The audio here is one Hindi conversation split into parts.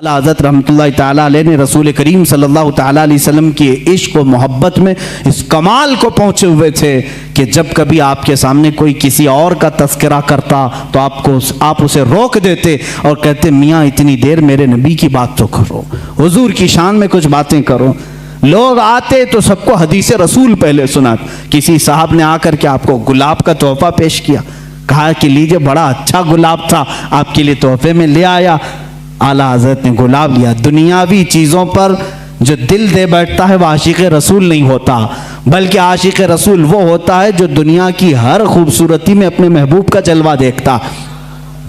हज़रत रहमतुल्लाहि ताला अलैह ने रसूल करीम सल्लल्लाहु ताला अलैहि वसल्लम की इश्क और मोहब्बत में इस कमाल को पहुँचे हुए थे कि जब कभी आपके सामने कोई किसी और का तस्करा करता तो आप उसे रोक देते और कहते मियाँ इतनी देर मेरे नबी की बात तो करो, हुजूर की शान में कुछ बातें करो। लोग आते तो सबको हदीस रसूल पहले सुना। किसी साहब ने आकर के आपको गुलाब का तोहफा पेश किया, कहा कि लीजिए बड़ा अच्छा गुलाब था, आपके लिए तोहफे में ले आया। आला हज़रत ने गुलाब लिया। दुनियावी चीज़ों पर जो दिल दे बैठता है वह आशिक़ रसूल नहीं होता, बल्कि आशिक़ रसूल वो होता है जो दुनिया की हर खूबसूरती में अपने महबूब का जलवा देखता।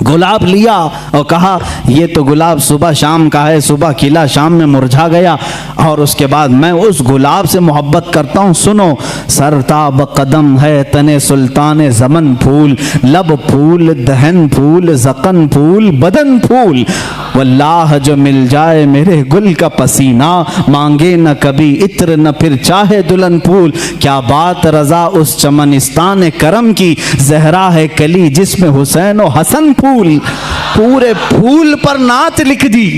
गुलाब लिया और कहा ये तो गुलाब सुबह शाम का है, सुबह खिला शाम में मुरझा गया, और उसके बाद मैं उस गुलाब से मोहब्बत करता हूँ। सुनो, सरताब कदम है तने सुल्तान ज़मन फूल, लब फूल दहन फूल ज़क़न फूल बदन फूल, वल्लाह जो मिल जाए मेरे गुल का पसीना, मांगे न कभी इत्र न फिर चाहे दुल्हन फूल। क्या बात रज़ा उस चमनिस्तान करम की, जहरा है कली जिसमें हुसैन और हसन फूल। पूरे फूल पर नात लिख दी।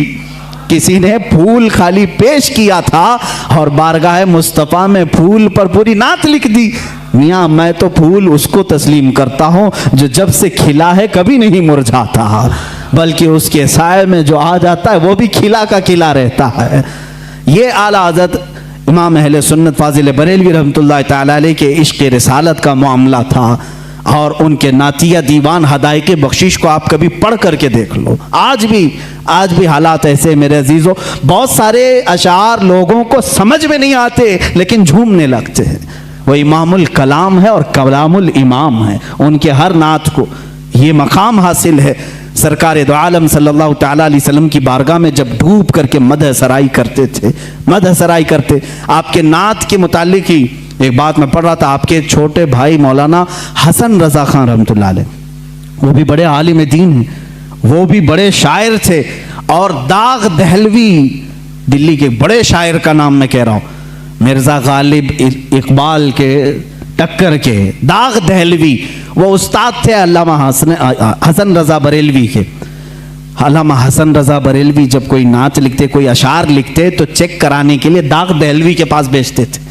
किसी ने फूल खाली पेश किया था और बारगाह मुस्तफ़ा में फूल पर पूरी नात लिख दी। मियाँ मैं तो फूल उसको तस्लीम करता हूँ जो जब से खिला है कभी नहीं मुरझाता, बल्कि उसके साए में जो आ जाता है वो भी खिला का खिला रहता है। ये आला हज़रत इमाम अहले सुन्नत फाजिल बरेलवी रहमतुल्लाहि ताला अलैह के इश्क़ रिसालत का मामला था। और उनके नातिया दीवान हदायक़ बख्शिश को आप कभी पढ़ करके देख लो। आज भी हालात ऐसे मेरे अजीज़ों, बहुत सारे अशार लोगों को समझ में नहीं आते लेकिन झूमने लगते हैं। वो इमामुल कलाम है और कलामुल इमाम है, उनके हर नात को ये मकाम हासिल है। सरकार दो आलम सल्लल्लाहु ताला अलैहि वसल्लम की बारगाह में जब डूब करके मदह सराई करते थे, मदह सराई करते, आपके नात के मुतालिक ही एक बात मैं पढ़ रहा था। आपके छोटे भाई मौलाना हसन रज़ा खान रहमतुल्लाह अलैह, वो भी बड़े आलिम दीन हैं, वो भी बड़े शायर थे। और दाग दहलवी, दिल्ली के बड़े शायर का नाम मैं कह रहा हूँ, मिर्ज़ा गालिब इकबाल के टक्कर के दाग दहलवी, वो उस्ताद थे अल्लामा हसन रज़ा बरेलवी के। अल्लामा हसन रज़ा बरेलवी जब कोई नात लिखते, कोई अशार लिखते तो चेक कराने के लिए दाग दहलवी के पास भेजते थे।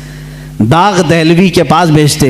दाग दहलवी के पास भेजते।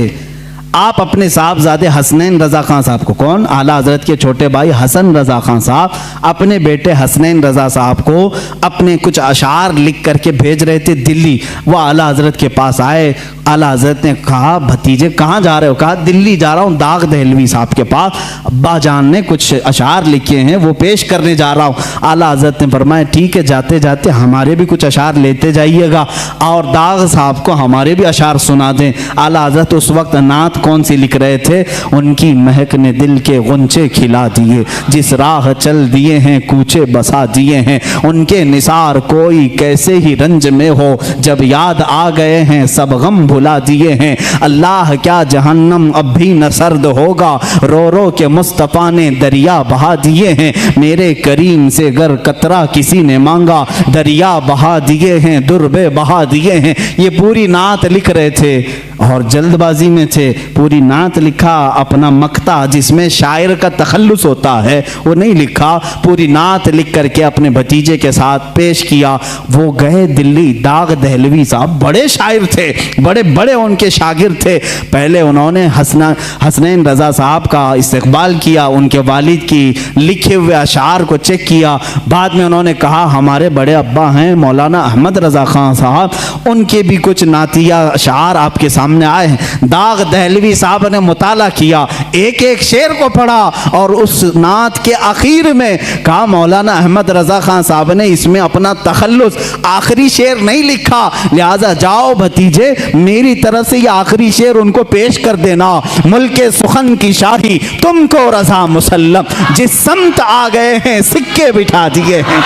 आप अपने साहबजादे हसनैन रज़ा खान साहब को, कौन, आला हज़रत के छोटे भाई हसन रज़ा खान साहब, अपने बेटे हसनैन रज़ा साहब को अपने कुछ अशार लिख करके भेज रहे थे दिल्ली। वो आला हज़रत के पास आए। आला हज़रत ने कहा भतीजे कहाँ जा रहे हो? कहा दिल्ली जा रहा हूँ दाग दहलवी साहब के पास, अब्बा जान ने कुछ अशार लिखे हैं वो पेश करने जा रहा हूँ। आला हज़रत ने फरमाया ठीक है, जाते जाते हमारे भी कुछ अशार लेते जाइएगा और दाग साहब को हमारे भी अशार सुना दें। आला हज़रत उस वक्त नात कौन सी लिख रहे थे? उनकी महक ने दिल के गुंचे खिला दिए, जिस राह चल दिए हैं कूचे बसा दिए हैं, उनके निसार कोई कैसे ही रंज में हो, जब याद आ गए हैं सब गम भुला दिए हैं। अल्लाह क्या जहन्नम अब भी न सर्द होगा, रो रो के मुस्तफ़ा ने दरिया बहा दिए हैं, मेरे करीम से गर कतरा किसी ने मांगा, दरिया बहा दिए हैं दुर्बे बहा दिए हैं। ये पूरी नात लिख रहे थे और जल्दबाजी में थे। पूरी नात लिखा, अपना मक्ता जिसमें शायर का तखल्लुस होता है वो नहीं लिखा, पूरी नात लिख करके अपने भतीजे के साथ पेश किया। वो गए दिल्ली। दाग दहलवी साहब बड़े शायर थे, बड़े बड़े उनके शागिर्द थे। पहले उन्होंने हसनैन रज़ा साहब का इस्तकबाल किया, उनके वालिद की लिखे हुए अशार को चेक किया। बाद में उन्होंने कहा हमारे बड़े अब्बा हैं मौलाना अहमद रज़ा खान साहब, उनके भी कुछ नातिया अशार आपके सामने आए हैं। दाग दहलवी साहब ने मुताला किया, एक एक शेर को पढ़ा और उस नात के आखिर में कहा मौलाना अहमद रज़ा खान साहब ने इसमें अपना तखल्लुस आखिरी शेर नहीं लिखा, लिहाजा जाओ भतीजे मेरी तरफ से ये आखिरी शेर उनको पेश कर देना। मुल्के सुखन की शाही तुमको रज़ा मुसल्लम, जिस समत आ गए हैं सिक्के बिठा दिए हैं।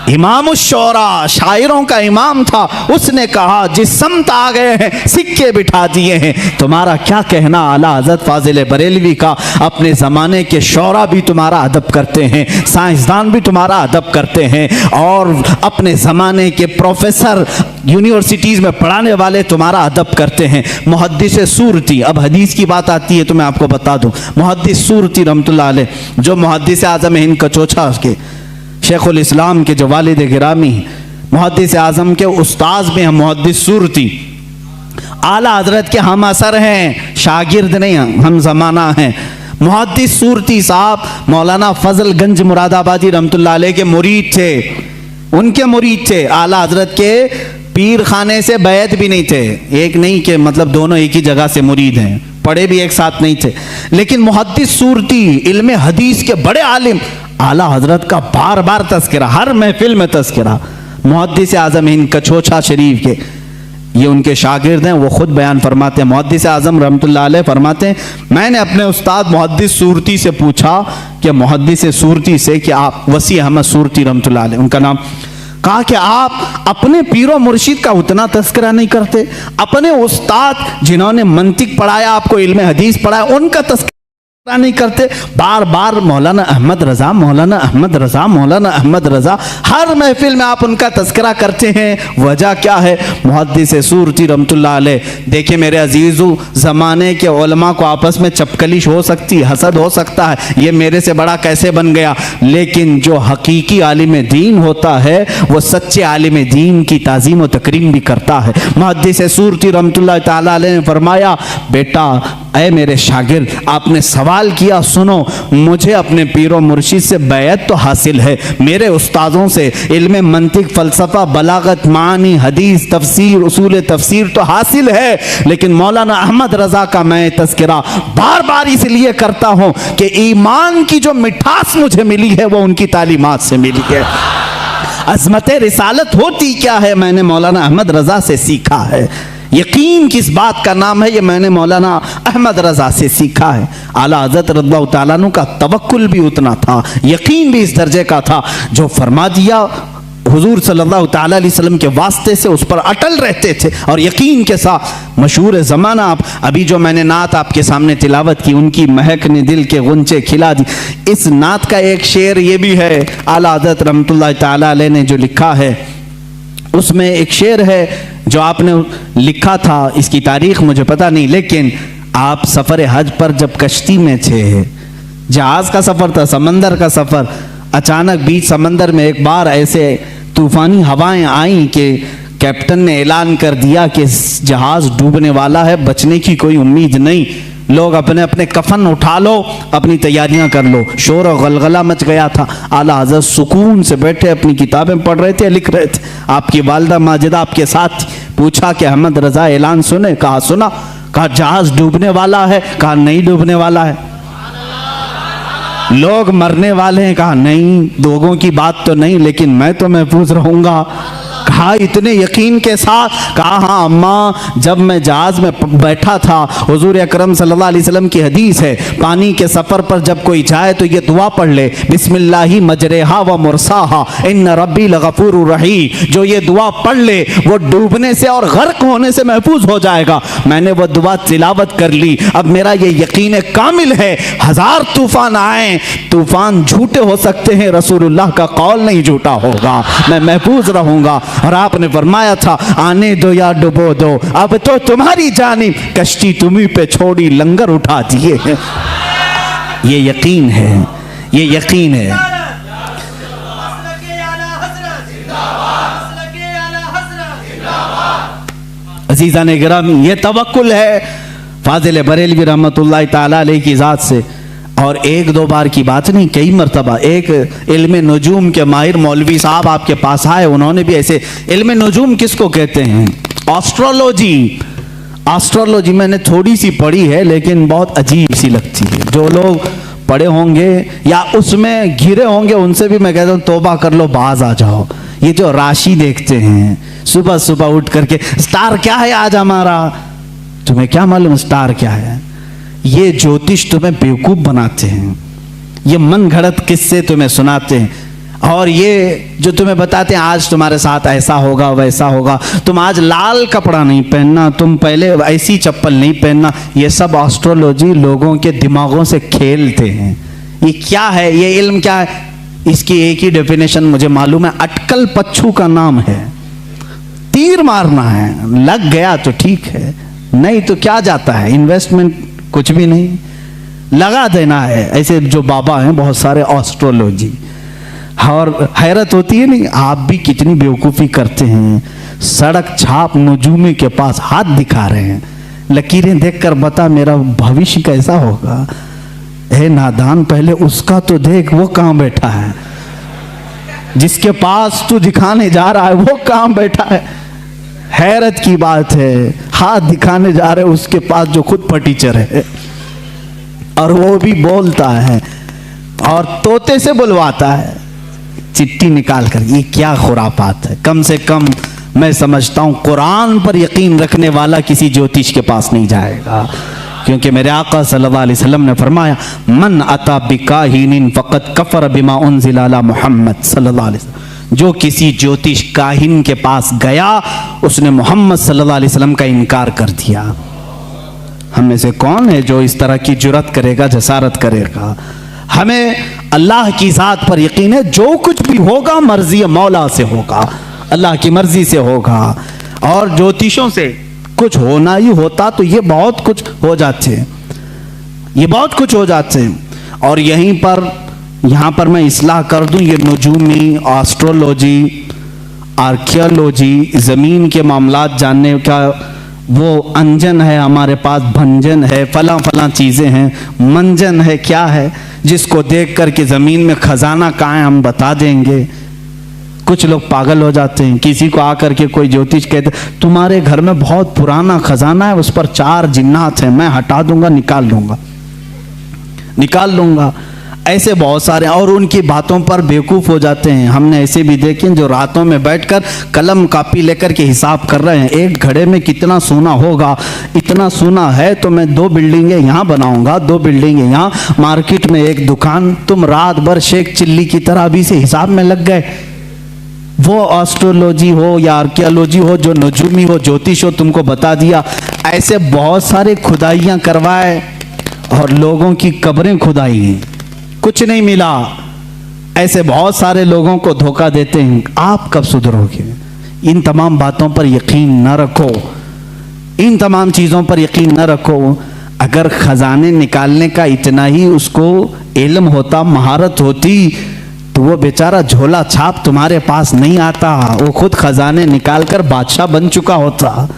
इमाम शोरा, शायरों का इमाम था, उसने कहा जिस समत आ गए हैं सिक्के बिठा दिए हैं। तुम्हारा क्या कहना आला हज़रत फाजिल बरेलवी का? अपने ज़माने के शोरा भी तुम्हारा अदब करते हैं, साइंसदान भी तुम्हारा अदब करते हैं, और अपने ज़माने के प्रोफेसर यूनिवर्सिटीज़ में पढ़ाने वाले तुम्हारा अदब करते हैं। मुहद्दिस सूरती, अब हदीस की बात आती है तो मैं आपको बता दूँ, मुहद्दिस सूरती रहमतुल्लाह अलैह जो मुहद्दिस आज़म हिंद कचोछा के शेखुल इस्लाम के जो वालिद गिरामी मुहद्दिस आज़म के उस्ताद में हम मुहद्दिस सूरती आला हजरत के हम असर हैं, शागिर्द नहीं, हम ज़माना हैं। मुहद्दिस सूरती साहब मौलाना फजल गंज मुरादाबादी रहमतुल्लाह अलैह के मुरीद थे, उनके मुरीद थे। आला हजरत के पीर खाने से बैत भी नहीं थे, एक नहीं कि मतलब दोनों एक ही जगह से मुरीद हैं, पढ़े भी एक साथ नहीं थे। लेकिन मुहद्दिस सूरती इल्म हदीस के बड़े आलिम, आला हजरत का बार बार तस्करा, हर महफिल में तस्करा। मुहद्दिस आज़म हिंद कछोछा शरीफ के ये उनके शागिर्द हैं, वो खुद बयान फरमाते हैं। मुहद्दिस आज़म रहमतुल्लाह अलैह फरमाते हैं, मैंने अपने उस्ताद मुहद्दिस सूरती से पूछा कि मुहद्दिस सूरती से कि आप वसी अहमद सूरती रहमतुल्लाह अलैह उनका नाम, कहा कि आप अपने पीरो मुर्शिद का उतना तस्करा नहीं करते, अपने उस्ताद जिन्होंने मंतिक पढ़ाया, आपको इल्म हदीस पढ़ाया, उनका तस्करा नहीं करते। बार बार मौलाना अहमद रजा, मौलाना अहमद रजा, मौलाना अहमद रजा, हर महफिल में आप उनका तस्करा करते हैं। वजह क्या है? मुहद्दिस सूरती रहमतुल्लाह अलैह, देखिए मेरे अजीजों, ज़माने के उलमा को आपस में चपकलिश हो सकती है, हसद हो सकता है, ये मेरे से बड़ा कैसे बन गया, लेकिन जो हकीकी आलिम दीन होता है वो सच्चे आलिम दीन की ताज़ीम व तकरीम भी करता है। मुहद्दिस सूरती रहमतुल्लाह ताला अलैह ने फरमाया, बेटा ऐ मेरे शागिर्द, आपने सवाल किया, सुनो, मुझे अपने पीरो मुर्शिद से बैत तो हासिल है, मेरे उस्तादों से इल्म मंतिक, फ़लसफ़ा, बलागत, मानी, हदीस, तफसीर, उसूल तफसीर तो हासिल है, लेकिन मौलाना अहमद रज़ा का मैं तज़किरा बार बार इसलिए करता हूँ कि ईमान की जो मिठास मुझे मिली है वो उनकी तालीमात से मिली है। अज़मत रिसालत होती क्या है, मैंने मौलाना अहमद रज़ा से सीखा है। यकीन किस बात का नाम है, ये मैंने मौलाना अहमद रज़ा से सीखा है। आला हज़रत रज़ियल्लाहु ताला अन्हु का तवक्कुल भी उतना था, यकीन भी इस दर्जे का था, जो फरमा दिया हुजूर सल्लल्लाहु ताला अलैहि वसल्लम के वास्ते से उस पर अटल रहते थे और यकीन के साथ। मशहूर ज़माना, आप अभी जो मैंने नात आपके सामने तिलावत की, उनकी महक ने दिल के गुंचे खिला दी, इस नात का एक शेर ये भी है, आला हज़रत रहमतुल्लाह ताला अलैह ने जो लिखा है, उसमें एक शेर है जो आपने लिखा था, इसकी तारीख मुझे पता नहीं, लेकिन आप सफ़र हज पर जब कश्ती में थे, जहाज़ का सफ़र था, समंदर का सफ़र, अचानक बीच समंदर में एक बार ऐसे तूफ़ानी हवाएं आईं कि कैप्टन ने ऐलान कर दिया कि जहाज़ डूबने वाला है, बचने की कोई उम्मीद नहीं, लोग अपने अपने कफन उठा लो, अपनी तैयारियां कर लो। शोर और गलगला मच गया था। आला हज़रत सुकून से बैठे अपनी किताबें पढ़ रहे थे, लिख रहे थे। आपकी वालिदा माजिदा आपके साथ पूछा कि अहमद रज़ा ऐलान सुने? कहा सुना। कहा जहाज डूबने वाला है? कहा नहीं डूबने वाला है। लोग मरने वाले हैं? कहा नहीं, लोगों की बात तो नहीं, लेकिन मैं तो महफूज रहूंगा। कहा इतने यकीन के साथ? कहा हाँ अम्मा, जब मैं जहाज में बैठा था, हुजूर अकरम सल्लल्लाहु अलैहि वसल्लम की हदीस है, पानी के सफर पर जब कोई जाए तो ये दुआ पढ़ ले, बिस्मिल्लाहि मजरेहा व मुरसाहा इन्न रब्बी लगफूरुर रहीम। जो ये दुआ पढ़ ले वो डूबने से और गर्क होने से महफूज हो जाएगा। मैंने वो दुआ तिलावत कर ली। अब मेरा ये यकीन कामिल है, हजार तूफान आए, तूफान झूठे हो सकते हैं, रसूलुल्लाह का कौल नहीं झूठा होगा, मैं महफूज रहूंगा। और आपने फरमाया था, आने दो या डुबो दो, अब तो तुम्हारी जानिब कश्ती तुम्ही पे छोड़ी, लंगर उठा दिए हैं। ये यकीन है, ये यकीन है। अजीज़ान गिरामी, ये तवक्कुल है फाजिल बरेलवी रहमतुल्लाह ताला अलैह की ज़ात से। और एक दो बार की बात नहीं, कई मरतबा एक इल्म नजूम के माहिर मौलवी साहब आपके पास आए, उन्होंने भी ऐसे, इल्म नजूम किसको कहते हैं? एस्ट्रोलॉजी। एस्ट्रोलॉजी मैंने थोड़ी सी पढ़ी है, लेकिन बहुत अजीब सी लगती है। जो लोग पढ़े होंगे या उसमें घिरे होंगे, उनसे भी मैं कहता हूँ तौबा कर लो, बाज आ जाओ। ये जो राशि देखते हैं सुबह सुबह उठ करके, स्टार क्या है आज हमारा, तुम्हें क्या मालूम स्टार क्या है? ये ज्योतिष तुम्हें बेवकूफ बनाते हैं, ये मन घड़त किस्से तुम्हें सुनाते हैं, और ये जो तुम्हें बताते हैं आज तुम्हारे साथ ऐसा होगा वैसा होगा, तुम आज लाल कपड़ा नहीं पहनना, तुम पहले ऐसी चप्पल नहीं पहनना, ये सब एस्ट्रोलॉजी लोगों के दिमागों से खेलते हैं। ये क्या है? ये इल्म क्या है? इसकी एक ही डेफिनेशन मुझे मालूम है, अटकल पच्छू का नाम है। तीर मारना है, लग गया तो ठीक है, नहीं तो क्या जाता है, इन्वेस्टमेंट कुछ भी नहीं, लगा देना है। ऐसे जो बाबा हैं बहुत सारे एस्ट्रोलॉजी, और हैरत होती है नहीं, आप भी कितनी बेवकूफ़ी करते हैं। सड़क छाप नजूमी के पास हाथ दिखा रहे हैं, लकीरें देखकर बता मेरा भविष्य कैसा होगा। हे नादान, पहले उसका तो देख, वो कहाँ बैठा है। जिसके पास तू दिखाने जा रहा है वो कहाँ बैठा है। हैरत की बात है, हाथ दिखाने जा रहे उसके पास जो खुद फटीचर है, और वो भी बोलता है और तोते से बुलवाता है चिट्ठी निकाल कर। ये क्या खुरापात है। कम से कम मैं समझता हूं कुरान पर यकीन रखने वाला किसी ज्योतिष के पास नहीं जाएगा, क्योंकि मेरे आका सल्लल्लाहु अलैहि वसल्लम ने फरमाया मन अता बिकाहिनिन फक़द कफ़र बिमा उन्ज़िला अला मुहम्मद सल्लल्लाहु अलैहि वसल्लम। जो किसी ज्योतिष काहिन के पास गया उसने मोहम्मद सल्लल्लाहु अलैहि वसल्लम का इनकार कर दिया। हम में से कौन है जो इस तरह की जुर्रत करेगा, जसारत करेगा। हमें अल्लाह की ज़ात पर यकीन है, जो कुछ भी होगा मर्जी मौला से होगा, अल्लाह की मर्जी से होगा। और ज्योतिषों से कुछ होना ही होता तो ये बहुत कुछ हो जाते, ये बहुत कुछ हो जाते। और यहाँ पर मैं इस्लाह कर दूं, ये नजूमी, एस्ट्रोलॉजी, आर्कियोलॉजी, ज़मीन के मामलात जानने का वो अंजन है हमारे पास, भंजन है, फला फला चीज़ें हैं, मंजन है, क्या है जिसको देख कर के ज़मीन में खजाना कहाँ है हम बता देंगे। कुछ लोग पागल हो जाते हैं, किसी को आकर के कोई ज्योतिष कहते तुम्हारे घर में बहुत पुराना खजाना है, उस पर 4 जिन्नात हैं, मैं हटा दूंगा, निकाल लूंगा। ऐसे बहुत सारे, और उनकी बातों पर बेवकूफ़ हो जाते हैं। हमने ऐसे भी देखे जो रातों में बैठकर कलम कापी लेकर के हिसाब कर रहे हैं, एक घड़े में कितना सोना होगा, इतना सोना है तो मैं 2 बिल्डिंगें यहाँ बनाऊंगा, 2 बिल्डिंगें यहाँ, मार्केट में 1 दुकान। तुम रात भर शेख चिल्ली की तरह अभी से हिसाब में लग गए। वो एस्ट्रोलॉजी हो या आर्कियोलॉजी हो, जो नजूमी हो, ज्योतिष हो, तुमको बता दिया। ऐसे बहुत सारे खुदाइयाँ करवाए और लोगों की कब्रें खुदाई, कुछ नहीं मिला। ऐसे बहुत सारे लोगों को धोखा देते हैं। आप कब सुधरोगे? इन तमाम बातों पर यकीन न रखो, इन तमाम चीज़ों पर यकीन न रखो। अगर खजाने निकालने का इतना ही उसको इल्म होता, महारत होती, तो वो बेचारा झोला छाप तुम्हारे पास नहीं आता, वो खुद खजाने निकालकर बादशाह बन चुका होता।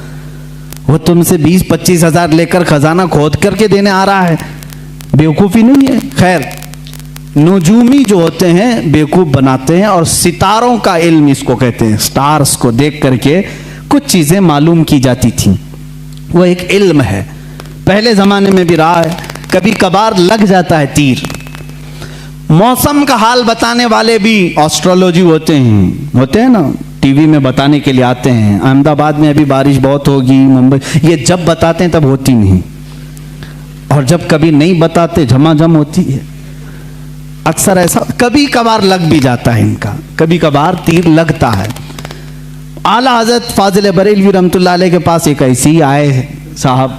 वो तुमसे 20-25 हज़ार लेकर खजाना खोद करके देने आ रहा है। बेवकूफ़ी नहीं है। खैर, नजूमी जो होते हैं बेवकूफ़ बनाते हैं, और सितारों का इल्म इसको कहते हैं। स्टार्स को देख करके कुछ चीज़ें मालूम की जाती थी, वो एक इल्म है, पहले ज़माने में भी रहा है। कभी कभार लग जाता है तीर। मौसम का हाल बताने वाले भी एस्ट्रोलॉजी होते हैं ना, टीवी में बताने के लिए आते हैं। अहमदाबाद में अभी बारिश बहुत होगी, मुंबई, ये जब बताते हैं तब होती नहीं, और जब कभी नहीं बताते झमाझम होती है। अक्सर ऐसा कभी कभार लग भी जाता है इनका, कभी कभार तीर लगता है। आला हज़रत फाजिल बरेलवी रहमतुल्लाह अलैह के पास एक ऐसी आए साहब,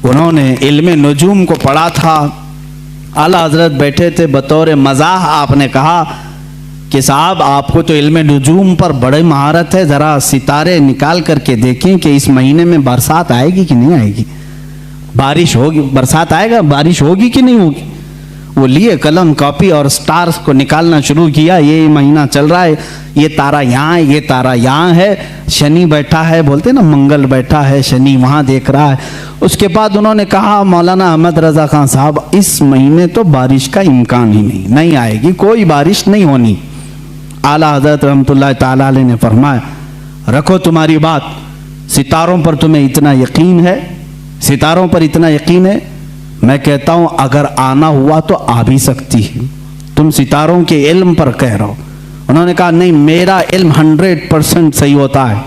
उन्होंने इल्म नजूम को पढ़ा था। आला हज़रत बैठे थे, बतौर मज़ाह आपने कहा कि साहब आपको तो इल्म नजूम पर बड़ी महारत है, ज़रा सितारे निकाल करके देखें कि इस महीने में बरसात आएगी कि नहीं आएगी, बारिश होगी, बरसात आएगा, बारिश होगी कि नहीं होगी। वो लिए कलम कॉपी और स्टार्स को निकालना शुरू किया। ये महीना चल रहा है, ये तारा यहाँ है, ये तारा यहाँ है, शनि बैठा है, बोलते ना मंगल बैठा है, शनि वहाँ देख रहा है। उसके बाद उन्होंने कहा मौलाना अहमद रज़ा खान साहब, इस महीने तो बारिश का इम्कान ही नहीं आएगी, कोई बारिश नहीं होनी। आला हज़रत रहमतुल्लाह ताला अलैह ने फरमाया, रखो तुम्हारी बात, सितारों पर तुम्हें इतना यकीन है, सितारों पर इतना यकीन है, मैं कहता हूं अगर आना हुआ तो आ भी सकती है, तुम सितारों के इल्म पर कह रहे हो। उन्होंने कहा नहीं, मेरा इल्म 100% सही होता है,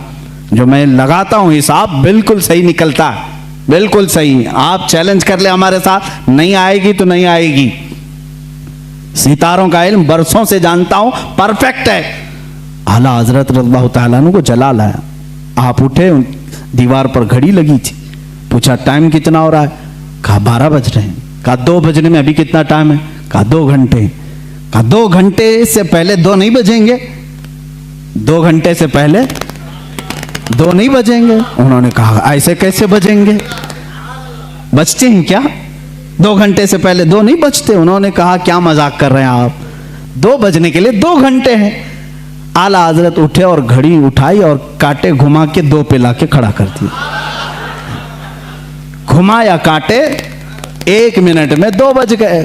जो मैं लगाता हूं हिसाब बिल्कुल सही निकलता है, बिल्कुल सही। आप चैलेंज कर ले हमारे साथ, नहीं आएगी तो नहीं आएगी। सितारों का इल्म बरसों से जानता हूं, परफेक्ट है। आला हजरत रज़ियल्लाहु तआला अन्हु को जलाल आया। आप उठे, दीवार पर घड़ी लगी थी, पूछा टाइम कितना हो रहा है? कहा 12 बज रहे हैं। कहा 2 बजने में अभी कितना टाइम है? कहा 2 घंटे। कहा 2 घंटे से पहले 2 नहीं बजेंगे? 2 घंटे से पहले 2 नहीं बजेंगे। उन्होंने कहा ऐसे कैसे बजेंगे, बजते हैं क्या? 2 घंटे से पहले 2 नहीं बजते। उन्होंने कहा क्या मजाक कर रहे हैं आप, 2 बजने के लिए 2 घंटे हैं। आला हजरत उठे और घड़ी उठाई और कांटे घुमा के 2 पे लाके खड़ा कर दिया। घुमाया कांटे, 1 मिनट में 2 बज गए।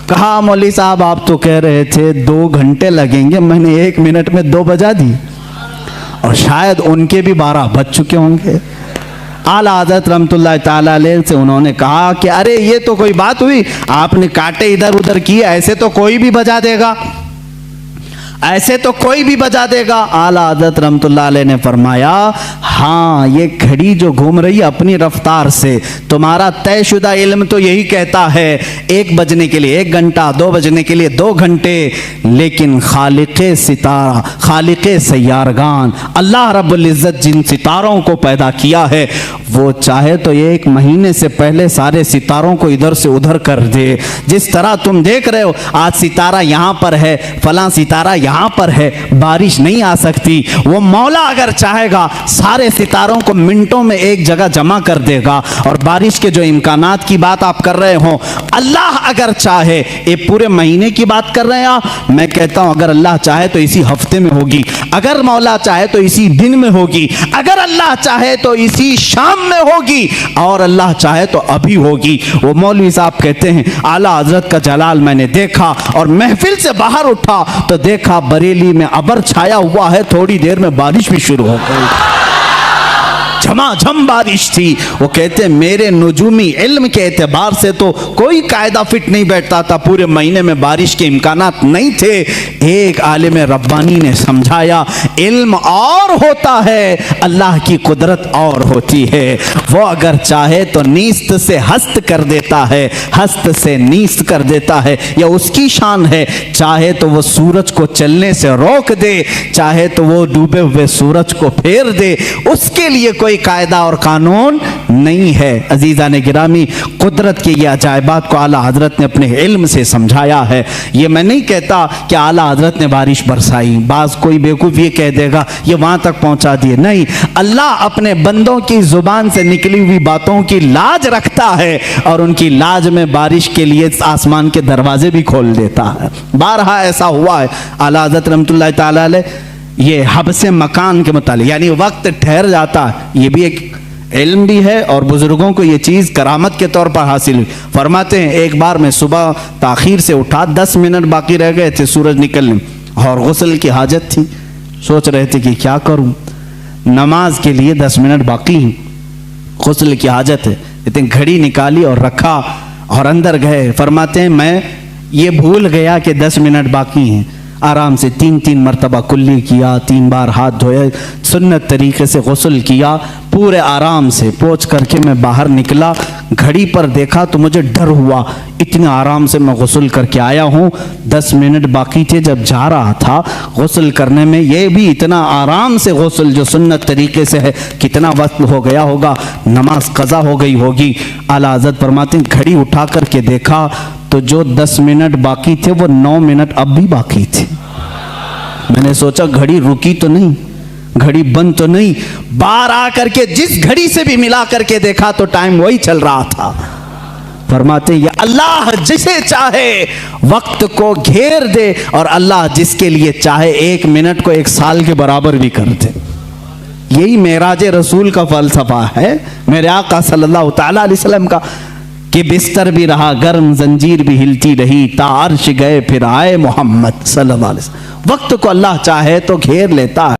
कहा मौलवी साहब आप तो कह रहे थे 2 घंटे लगेंगे, मैंने 1 मिनट में 2 बजा दी। और शायद उनके भी 12 बज चुके होंगे। आला हज़रत रहमतुल्लाह ताला अलैह से उन्होंने कहा कि अरे ये तो कोई बात हुई, आपने कांटे इधर उधर किए, ऐसे तो कोई भी बजा देगा, ऐसे तो कोई भी बजा देगा। आला हज़रत रहमतुल्लाह अलैह ने फरमाया, हाँ ये घड़ी जो घूम रही है अपनी रफ्तार से, तुम्हारा तयशुदा इल्म तो यही कहता है 1 बजने के लिए 1 घंटा, 2 बजने के लिए 2 घंटे, लेकिन खालिक़े सितारा, खालिक़े सय्यारगान, अल्लाह रब्बुल इज़्ज़त जिन सितारों को पैदा किया है वो चाहे तो 1 महीने से पहले सारे सितारों को इधर से उधर कर दे। जिस तरह तुम देख रहे हो आज सितारा यहाँ पर है, फलां सितारा यहाँ पर है, बारिश नहीं आ सकती। वो मौला अगर चाहेगा सारे सितारों को मिनटों में एक जगह जमा कर देगा। और बारिश के जो इम्कानात की बात आप कर रहे हो, अल्लाह अगर चाहे, ये पूरे महीने की बात कर रहे हैं आप, मैं कहता हूं अगर अल्लाह चाहे तो इसी हफ्ते में होगी, अगर मौला चाहे तो इसी दिन में होगी, अगर अल्लाह चाहे तो इसी शाम में होगी, और अल्लाह चाहे तो अभी होगी। वो मौलवी साहब कहते हैं आला हजरत का जलाल मैंने देखा, और महफिल से बाहर उठा तो देखा बरेली में अबर छाया हुआ है, थोड़ी देर में बारिश भी शुरू हो गई, झमाझम बारिश थी। वो कहते मेरे नुजूमी इल्म के एतबार से तो कोई कायदा फिट नहीं बैठता था, पूरे महीने में बारिश के इम्कानात नहीं थे। एक आलिम रब्बानी ने समझाया इल्म और होता है, अल्लाह की कुदरत और होती है। वो अगर चाहे तो नीस्त से हस्त कर देता है, हस्त से नीस्त कर देता है, यह उसकी शान है। चाहे तो वो सूरज को चलने से रोक दे, चाहे तो वो डूबे हुए सूरज को फेर दे, उसके लिए कोई कायदा और कानून नहीं है। अजीजा ने गिरामी, कुदरत के ये अजायबात को आला हजरत ने अपने इल्म से समझाया है। ये मैं नहीं कहता कि आला हजरत ने बारिश बरसाई, बाज कोई बेवकूफ ये कह देगा ये वहां तक पहुंचा दिए, नहीं। अल्लाह अपने बंदों की जुबान से निकली हुई बातों की लाज रखता है, और उनकी लाज में बारिश के लिए आसमान के दरवाजे भी खोल देता है। बारहा ऐसा हुआ है। आला हजरत रहमतुल्लाह ताला अलैह ये हब्से मकान के मुतालिक, यानी वक्त ठहर जाता है, ये भी एक इल्म भी है, और बुजुर्गों को ये चीज़ करामत के तौर पर हासिल हुई। फरमाते हैं एक बार मैं सुबह ताखीर से उठा, 10 मिनट बाकी रह गए थे सूरज निकलने, और गुस्ल की हाजत थी, सोच रहे थे कि क्या करूं, नमाज के लिए 10 मिनट बाकी हैं, गुस्ल की हाजत है, इतनी घड़ी निकाली और रखा और अंदर गए। फरमाते हैं मैं ये भूल गया कि 10 मिनट बाकी हैं, आराम से 3-3 मरतबा कुल्ली किया, 3 बार हाथ धोए, सुन्नत तरीके से गुस्ल किया, पूरे आराम से पोंछ करके मैं बाहर निकला। घड़ी पर देखा तो मुझे डर हुआ, इतने आराम से मैं गुस्ल करके आया हूँ, 10 मिनट बाकी थे जब जा रहा था गुस्ल करने में, ये भी इतना आराम से गुस्ल जो सुन्नत तरीके से है, कितना वक्त हो गया होगा, नमाज कज़ा हो गई होगी। आला हज़रत फरमाते हैं घड़ी उठा करके देखा तो जो 10 मिनट बाकी थे वो 9 मिनट अब भी बाकी थे। मैंने सोचा घड़ी रुकी तो नहीं, घड़ी बंद तो नहीं, बाहर आकर के जिस घड़ी से भी मिला करके देखा तो टाइम वही चल रहा था। फरमाते ये अल्लाह जिसे चाहे वक्त को घेर दे, और अल्लाह जिसके लिए चाहे 1 मिनट को 1 साल के बराबर भी कर दे। यही मेराज रसूल का फलसफा है, मेरे आका सल्लल्लाहु तआला अलैहि वसल्लम का, कि बिस्तर भी रहा गर्म, जंजीर भी हिलती रही, तार्श गए फिर आए मोहम्मद सल्लल्लाहु अलैहि वसल्लम। वक्त को अल्लाह चाहे तो घेर लेता है।